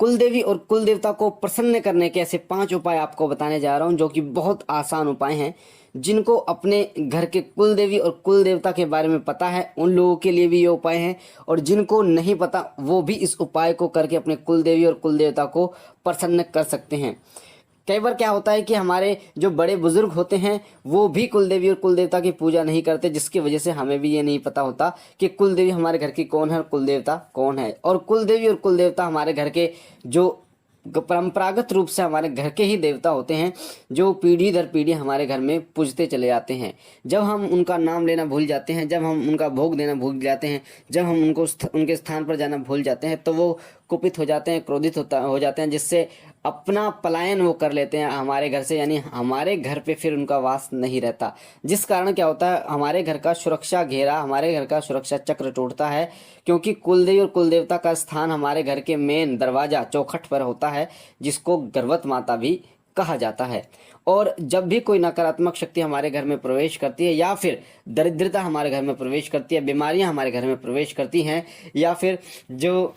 कुल देवी और कुल देवता को प्रसन्न करने के ऐसे 5 उपाय आपको बताने जा रहा हूं, जो कि बहुत आसान उपाय हैं। जिनको अपने घर के कुल देवी और कुल देवता के बारे में पता है उन लोगों के लिए भी ये उपाय हैं, और जिनको नहीं पता वो भी इस उपाय को करके अपने कुल देवी और कुल देवता को प्रसन्न कर सकते हैं। कई बार क्या होता है कि हमारे जो बड़े बुजुर्ग होते हैं वो भी कुल देवी और कुल देवता की पूजा नहीं करते, जिसकी वजह से हमें भी ये नहीं पता होता कि कुल देवी हमारे घर की कौन है और कुल देवता कौन है। और कुल देवी और कुल देवता हमारे घर के जो परंपरागत रूप से हमारे घर के ही देवता होते हैं, जो पीढ़ी दर पीढ़ी हमारे घर में पूजते चले जाते हैं। जब हम उनका नाम लेना भूल जाते हैं, जब हम उनका भोग देना भूल जाते हैं, जब हम उनके स्थान पर जाना भूल जाते हैं, तो वो कुपित हो जाते हैं, क्रोधित हो जाते हैं, जिससे अपना पलायन वो कर लेते हैं हमारे घर से, यानी हमारे घर पे फिर उनका वास नहीं रहता। जिस कारण क्या होता है, हमारे घर का सुरक्षा घेरा, हमारे घर का सुरक्षा चक्र टूटता है, क्योंकि कुलदेवी और कुलदेवता का स्थान हमारे घर के मेन दरवाजा चौखट पर होता है, जिसको गर्भवत माता भी कहा जाता है। और जब भी कोई नकारात्मक शक्ति हमारे घर में प्रवेश करती है, या फिर दरिद्रता हमारे घर में प्रवेश करती है, बीमारियां हमारे घर में प्रवेश करती हैं, या फिर जो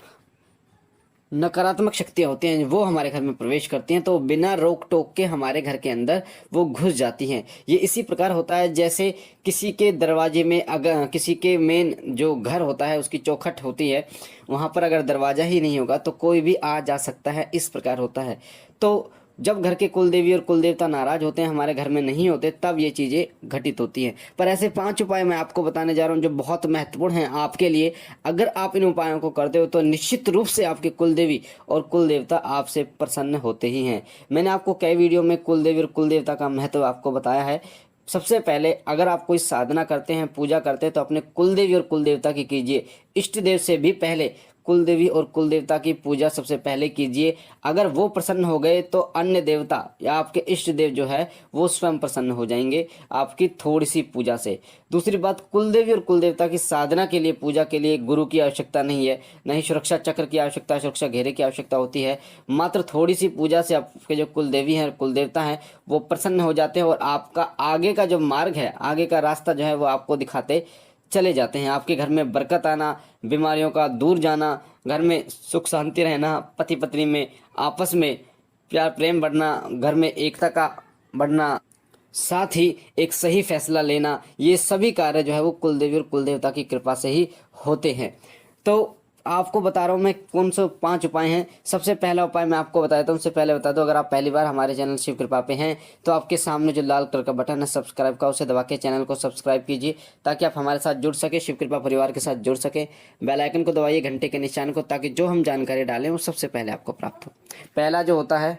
नकारात्मक शक्तियाँ होती हैं वो हमारे घर में प्रवेश करती हैं, तो बिना रोक टोक के हमारे घर के अंदर वो घुस जाती हैं। ये इसी प्रकार होता है जैसे किसी के दरवाजे में, अगर किसी के मेन जो घर होता है उसकी चौखट होती है, वहाँ पर अगर दरवाज़ा ही नहीं होगा तो कोई भी आ जा सकता है, इस प्रकार होता है। तो जब घर के कुल देवी और कुल देवता नाराज होते हैं, हमारे घर में नहीं होते, तब ये चीज़ें घटित होती हैं। पर ऐसे 5 उपाय मैं आपको बताने जा रहा हूँ जो बहुत महत्वपूर्ण हैं आपके लिए। अगर आप इन उपायों को करते हो तो निश्चित रूप से आपके कुल देवी और कुल देवता आपसे प्रसन्न होते ही हैं। मैंने आपको कई वीडियो में कुल देवी और कुल देवता का महत्व आपको बताया है। सबसे पहले अगर आप कोई साधना करते हैं, पूजा करते हैं, तो अपने कुल देवी और कुल देवता की कीजिए। इष्ट देव से भी पहले कुल देवी और कुल देवता की पूजा सबसे पहले कीजिए। अगर वो प्रसन्न हो गए तो अन्य देवता या आपके इष्ट देव जो है वो स्वयं प्रसन्न हो जाएंगे आपकी थोड़ी सी पूजा से। दूसरी बात, कुल देवी और कुल देवता की साधना के लिए, पूजा के लिए गुरु की आवश्यकता नहीं है, न ही सुरक्षा चक्र की आवश्यकता, सुरक्षा घेरे की आवश्यकता होती है। मात्र थोड़ी सी पूजा से आपके जो कुल देवी हैं, कुल देवता हैं, वो प्रसन्न हो जाते हैं, और आपका आगे का जो मार्ग है, आगे का रास्ता जो है वो आपको दिखाते चले जाते हैं। आपके घर में बरकत आना, बीमारियों का दूर जाना, घर में सुख शांति रहना, पति पत्नी में आपस में प्यार प्रेम बढ़ना, घर में एकता का बढ़ना, साथ ही एक सही फैसला लेना, ये सभी कार्य जो है वो कुल देवी और कुल देवता की कृपा से ही होते हैं। तो आपको बता रहा हूँ मैं कौन से 5 उपाय हैं। सबसे पहला उपाय मैं आपको बता देता हूँ। उससे पहले बता दो, अगर आप पहली बार हमारे चैनल शिव कृपा पे हैं तो आपके सामने जो लाल कलर का बटन है सब्सक्राइब का, उसे दबा के चैनल को सब्सक्राइब कीजिए, ताकि आप हमारे साथ जुड़ सके, शिव कृपा परिवार के साथ जुड़ सके। बेल आइकन को दबाइए, घंटे के निशान को, ताकि जो हम जानकारी डालें वो सबसे पहले आपको प्राप्त हो। पहला जो होता है,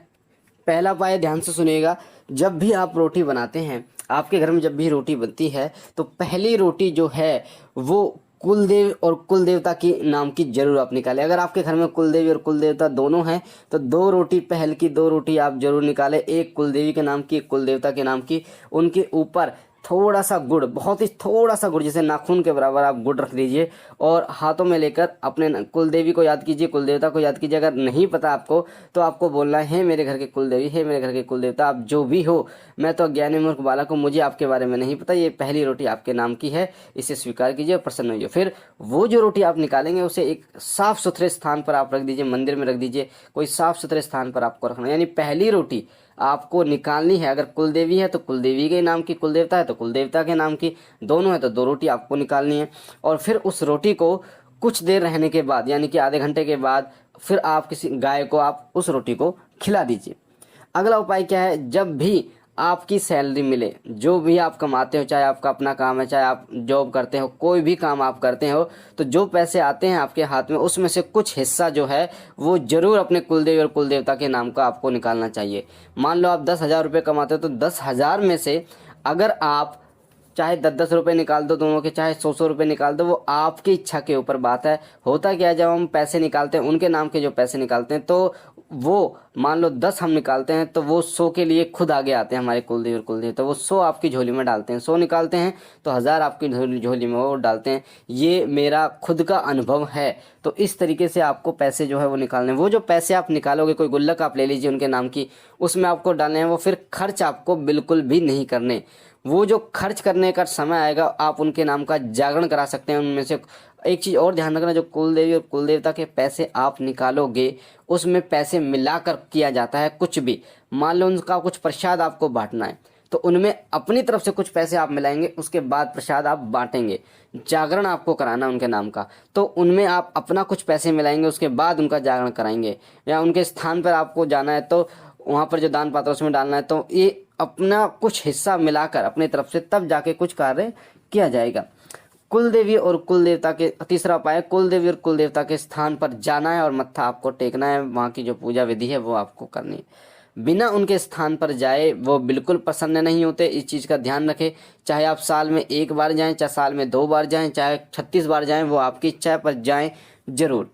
पहला उपाय ध्यान से सुनिएगा। जब भी आप रोटी बनाते हैं, आपके घर में जब भी रोटी बनती है, तो पहली रोटी जो है वो कुलदेव और कुल देवता की नाम की जरूर आप निकालें। अगर आपके घर में कुलदेवी और कुल देवता दोनों हैं तो 2 रोटी, पहल की 2 रोटी आप जरूर निकालें, एक कुलदेवी के नाम की, एक कुल देवता के नाम की। उनके ऊपर थोड़ा सा गुड़, बहुत ही थोड़ा सा गुड़, जैसे नाखून के बराबर आप गुड़ रख दीजिए, और हाथों में लेकर अपने कुल देवी को याद कीजिए, कुल देवता को याद कीजिए। अगर नहीं पता आपको तो आपको बोलना है, मेरे घर के कुल देवी, है मेरे घर के कुल देवता, आप जो भी हो, मैं तो अज्ञानी मूर्ख बालक हूँ, मुझे आपके बारे में नहीं पता, ये पहली रोटी आपके नाम की है, इसे स्वीकार कीजिए और प्रसन्न होइए। फिर वो जो रोटी आप निकालेंगे उसे एक साफ सुथरे स्थान पर आप रख दीजिए, मंदिर में रख दीजिए, कोई साफ सुथरे स्थान पर आपको रखना। यानी पहली रोटी आपको निकालनी है, अगर कुल देवी है तो कुल देवी के नाम की, कुल देवता है तो कुल देवता के नाम की, दोनों है तो 2 रोटी आपको निकालनी है। और फिर उस रोटी को कुछ देर रहने के बाद, यानी कि आधे घंटे के बाद, फिर आप किसी गाय को आप उस रोटी को खिला दीजिए। अगला उपाय क्या है, जब भी आपकी सैलरी मिले, जो भी आप कमाते हो, चाहे आपका अपना काम है, चाहे आप जॉब करते हो, कोई भी काम आप करते हो, तो जो पैसे आते हैं आपके हाथ में, उसमें से कुछ हिस्सा जो है वो जरूर अपने कुलदेवी और कुलदेवता के नाम का आपको निकालना चाहिए। मान लो आप 10,000 रुपये कमाते हो, तो 10,000 में से अगर आप चाहे 10-10 रुपये निकाल दो दोनों के, चाहे 100-100 रुपये निकाल दो, वो आपकी इच्छा के ऊपर बात है। होता क्या है, जब हम पैसे निकालते हैं, उनके नाम के जो पैसे निकालते हैं, तो वो मान लो 10 हम निकालते हैं तो वो 100 के लिए खुद आगे आते हैं हमारे कुलदेव और कुलदेव, तो वो 100 आपकी झोली में डालते हैं। 100 निकालते हैं तो 1000 आपकी झोली में वो डालते हैं। ये मेरा खुद का अनुभव है। तो इस तरीके से आपको पैसे जो है वो निकालने हैं। वो जो पैसे आप निकालोगे, कोई गुल्लक आप ले लीजिए उनके नाम की, उसमें आपको डालने हैं, वो फिर खर्च आपको बिल्कुल भी नहीं करने। वो जो खर्च करने का समय आएगा आप उनके नाम का जागरण करा सकते हैं। उनमें से एक चीज़ और ध्यान रखना, जो कुल देवी और कुल देवता के पैसे आप निकालोगे उसमें पैसे मिलाकर किया जाता है कुछ भी। मान लो उनका कुछ प्रसाद आपको बांटना है तो उनमें अपनी तरफ से कुछ पैसे आप मिलाएंगे, उसके बाद प्रसाद आप बांटेंगे। जागरण आपको कराना उनके नाम का तो उनमें आप अपना कुछ पैसे मिलाएंगे, उसके बाद उनका जागरण कराएंगे। या उनके स्थान पर आपको जाना है तो वहाँ पर जो दान पात्र उसमें डालना है तो ये अपना कुछ हिस्सा मिलाकर अपनी तरफ से तब जाके कुछ कार्य किया जाएगा। कुल देवी और कुल देवता के तीसरा उपाय, कुल देवी और कुल देवता के स्थान पर जाना है और मत्था आपको टेकना है। वहाँ की जो पूजा विधि है वो आपको करनी है। बिना उनके स्थान पर जाए वो बिल्कुल प्रसन्न नहीं होते, इस चीज़ का ध्यान रखें। चाहे आप साल में 1 बार जाएं, चाहे साल में 2 बार जाएं, चाहे 36 बार जाएं, वो आपकी इच्छा है पर जाएं जरूर।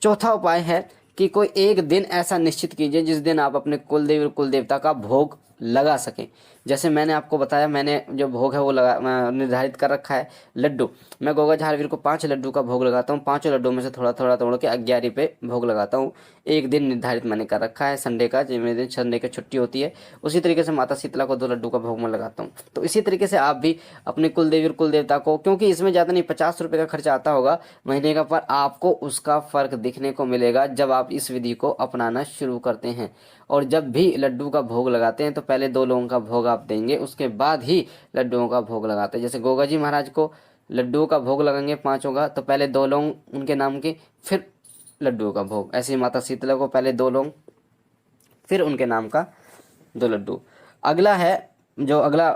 चौथा उपाय है कि कोई एक दिन ऐसा निश्चित कीजिए जिस दिन आप अपने कुल देवी और कुल देवता का भोग लगा सकें। जैसे मैंने आपको बताया, मैंने जो भोग है वो निर्धारित कर रखा है लड्डू। मैं गोगा झारवीर को 5 लड्डू का भोग लगाता हूँ। 5 लड्डू में से थोड़ा थोड़ा तोड़ के 11 पे भोग लगाता हूँ। एक दिन निर्धारित मैंने कर रखा है संडे का, जिस दिन संडे की छुट्टी होती है। उसी तरीके से माता शीतला को 2 लड्डू का भोग मैं लगाता हूँ। तो इसी तरीके से आप भी अपने कुल देवी और कुल देवता को, क्योंकि इसमें ज़्यादा नहीं 50 रुपये का खर्चा आता होगा महीने का, पर आपको उसका फ़र्क दिखने को मिलेगा जब आप इस विधि को अपनाना शुरू करते हैं। और जब भी लड्डू का भोग लगाते हैं तो पहले 2 लोगों का भोग आप देंगे, उसके बाद ही लड्डुओं का भोग लगाते हैं। जैसे गोगा जी महाराज को लड्डुओं का भोग लगाएंगे 5 का, तो पहले 2 लोग उनके नाम के, फिर लड्डुओं का भोग। ऐसे ही माता शीतला को पहले 2 लोग, फिर उनके नाम का 2 लड्डू। अगला है, जो अगला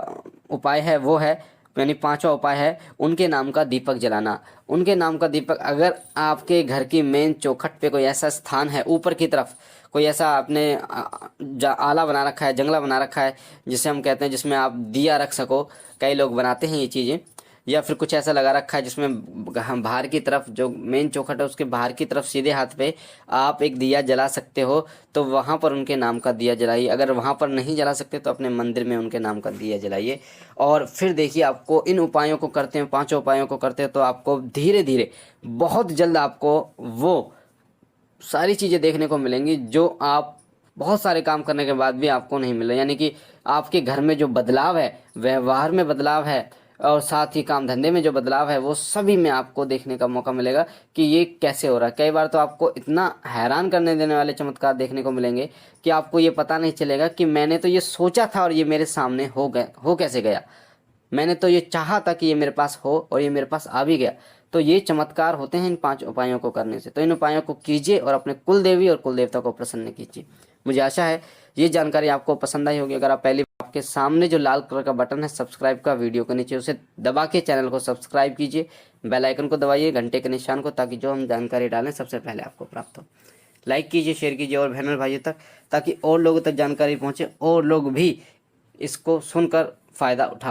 उपाय है वो है, यानी 5वां उपाय है उनके नाम का दीपक जलाना। उनके नाम का दीपक, अगर आपके घर की मेन चौखट पे कोई ऐसा स्थान है ऊपर की तरफ, कोई ऐसा आपने आला बना रखा है, जंगला बना रखा है जिसे हम कहते हैं, जिसमें आप दिया रख सको, कई लोग बनाते हैं ये चीज़ें, या फिर कुछ ऐसा लगा रखा है जिसमें बाहर की तरफ, जो मेन चौखट है उसके बाहर की तरफ सीधे हाथ पे आप एक दिया जला सकते हो, तो वहाँ पर उनके नाम का दिया जलाइए। अगर वहाँ पर नहीं जला सकते तो अपने मंदिर में उनके नाम का दिया जलाइए। और फिर देखिए, आपको इन उपायों को करते हैं, 5 उपायों को करते हैं, तो आपको धीरे धीरे बहुत जल्द आपको वो सारी चीज़ें देखने को मिलेंगी जो आप बहुत सारे काम करने के बाद भी आपको नहीं मिले। यानी कि आपके घर में जो बदलाव है, व्यवहार में बदलाव है, और साथ ही काम धंधे में जो बदलाव है, वो सभी में आपको देखने का मौका मिलेगा कि ये कैसे हो रहा है। कई बार तो आपको इतना हैरान करने देने वाले चमत्कार देखने को मिलेंगे कि आपको ये पता नहीं चलेगा कि मैंने तो ये सोचा था और ये मेरे सामने हो कैसे गया। मैंने तो ये चाहा था कि ये मेरे पास हो और ये मेरे पास आ भी गया। तो ये चमत्कार होते हैं इन 5 उपायों को करने से। तो इन उपायों को कीजिए और अपने कुल देवी और कुल देवता को प्रसन्न कीजिए। मुझे आशा है ये जानकारी आपको पसंद आई होगी। अगर आप पहली, आपके सामने जो लाल कलर का बटन है सब्सक्राइब का, वीडियो के नीचे उसे दबा के चैनल को सब्सक्राइब कीजिए, बेल आइकन को दबाइए, घंटे के निशान को, ताकि जो हम जानकारी डालें सबसे पहले आपको प्राप्त हो। लाइक कीजिए, शेयर कीजिए और बहनों भाइयों तक, ताकि और लोगों तक जानकारी पहुँचे और लोग भी इसको सुनकर फ़ायदा उठा